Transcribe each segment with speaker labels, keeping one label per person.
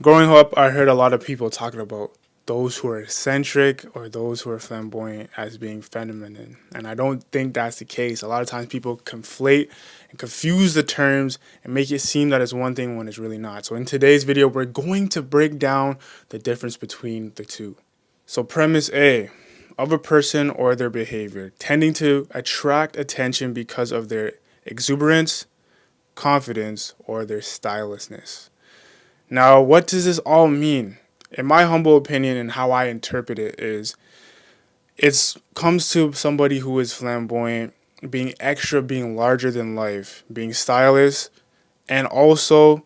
Speaker 1: Growing up, I heard a lot of people talking about those who are eccentric or those who are flamboyant as being feminine. And I don't think that's the case. A lot of times people conflate and confuse the terms and make it seem that it's one thing when it's really not. So in today's video, we're going to break down the difference between the two. So premise A, of a person or their behavior tending to attract attention because of their exuberance, confidence, or their stylishness. Now, what does this all mean? In my humble opinion and how I interpret it is, it comes to somebody who is flamboyant, being extra, being larger than life, being stylish, and also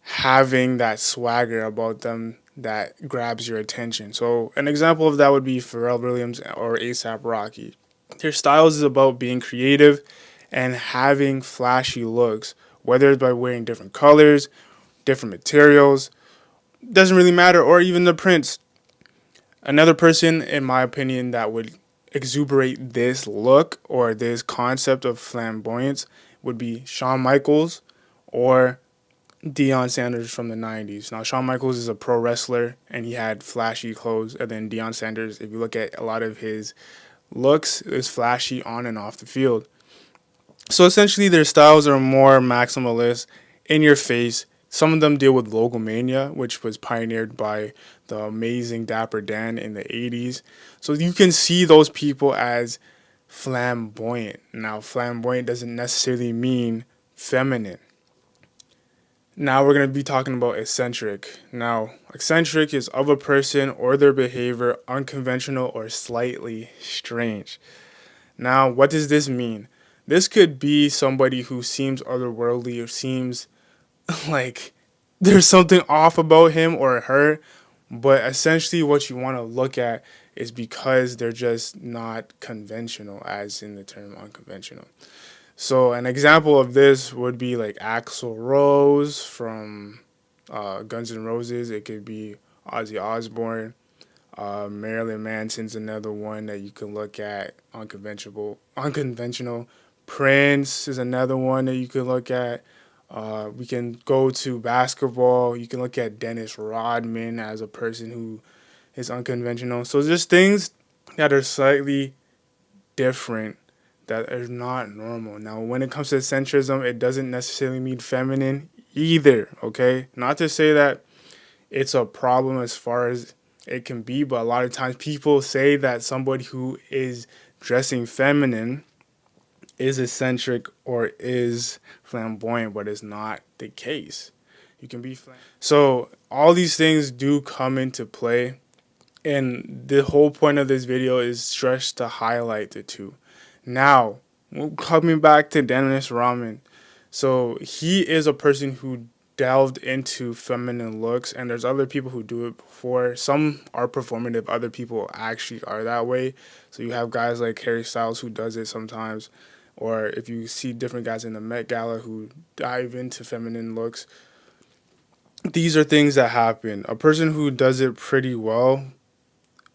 Speaker 1: having that swagger about them that grabs your attention. So an example of that would be Pharrell Williams or ASAP Rocky. Their styles is about being creative and having flashy looks, whether it's by wearing different colors, different materials, doesn't really matter, or even the prints. Another person, in my opinion, that would exuberate this look or this concept of flamboyance would be Shawn Michaels or Deion Sanders from the 90s. Now, Shawn Michaels is a pro wrestler and he had flashy clothes. And then Deion Sanders, if you look at a lot of his looks, is flashy on and off the field. So essentially, their styles are more maximalist, in your face. Some of them deal with logomania, which was pioneered by the amazing Dapper Dan in the 80s. So you can see those people as flamboyant. Now, flamboyant doesn't necessarily mean feminine. Now we're going to be talking about eccentric. Now, eccentric is of a person or their behavior unconventional or slightly strange. Now, what does this mean? This could be somebody who seems otherworldly or seems like there's something off about him or her, but essentially what you want to look at is because they're just not conventional, as in the term unconventional. So an example of this would be like Axl Rose from Guns N' Roses. It could be Ozzy Osbourne. Marilyn Manson's another one that you can look at, unconventional. Prince is another one that you can look at. We can go to basketball. You can look at Dennis Rodman as a person who is unconventional. So just things that are slightly different that are not normal. Now, when it comes to centrism, it doesn't necessarily mean feminine either, okay? Not to say that it's a problem as far as it can be, but a lot of times people say that somebody who is dressing feminine is eccentric or is flamboyant, but it's not the case. You can be so all these things do come into play, and the whole point of this video is just to highlight the two. Now, coming back to Dennis Rodman, so he is a person who delved into feminine looks, and there's other people who do it before. Some are performative, other people actually are that way. So you have guys like Harry Styles who does it sometimes, or if you see different guys in the Met Gala who dive into feminine looks. These are things that happen. A person who does it pretty well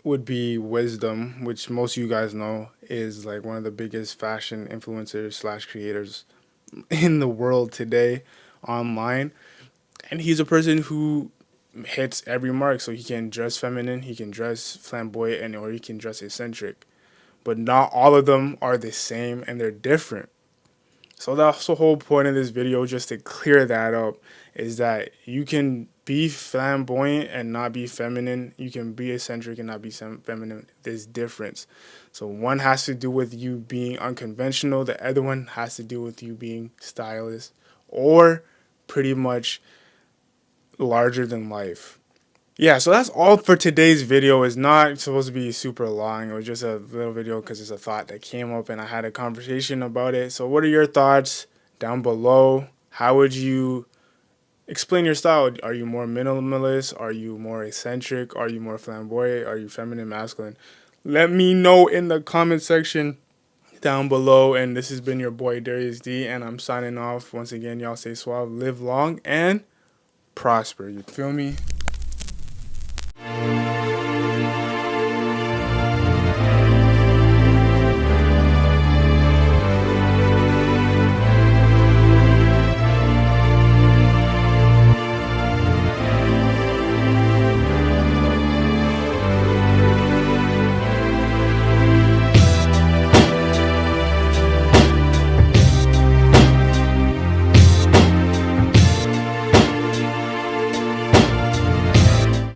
Speaker 1: would be Wisdom, which most of you guys know is like one of the biggest fashion influencers slash creators in the world today online. And he's a person who hits every mark. So he can dress feminine, he can dress flamboyant, and or he can dress eccentric. But not all of them are the same and they're different. So that's the whole point of this video, just to clear that up, is that you can be flamboyant and not be feminine. You can be eccentric and not be feminine. There's difference. So one has to do with you being unconventional. The other one has to do with you being stylish or pretty much larger than life. Yeah, so that's all for today's video. It's not supposed to be super long. It was just a little video because it's a thought that came up and I had a conversation about it. So what are your thoughts down below? How would you explain your style? Are you more minimalist? Are you more eccentric? Are you more flamboyant? Are you feminine, masculine? Let me know in the comment section down below. And this has been your boy Darius D, and I'm signing off. Once again, y'all stay suave, live long, and prosper. You feel me?